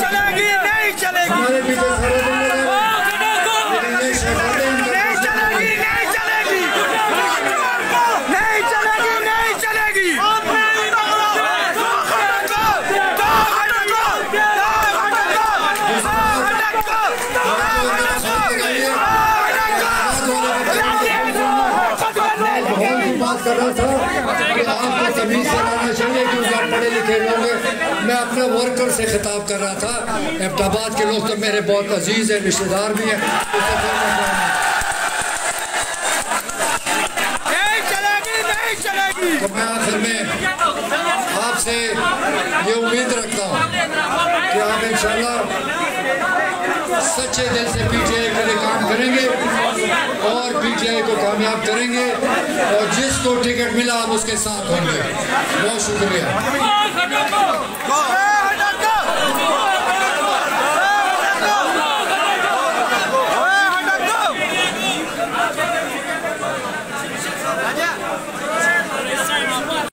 चलेगी, नहीं चलेगी, हमारे पीछे सारे दिन लगे हुए हैं, लेकिन ये शहजादे नहीं चलेगी, नहीं चलेगी, नहीं चलेगी, नहीं चलेगी। बात कर रहा था कि आपको तमीज़ से रहना चाहिए क्योंकि आप पढ़े लिखे लोग हैं। मैं अपने वर्कर से खिताब कर रहा था। अहमदाबाद के लोग तो मेरे बहुत अजीज हैं, रिश्तेदार भी हैं। नहीं चलेगी, नहीं चलेगी। तो मैं आखिर में आपसे ये उम्मीद रखता हूँ कि आप इंशाल्लाह सच्चे दिल से पीटीआई के लिए काम करेंगे और पीटीआई को कामयाब करेंगे और जिसको टिकट मिला आप उसके साथ होंगे। बहुत शुक्रिया।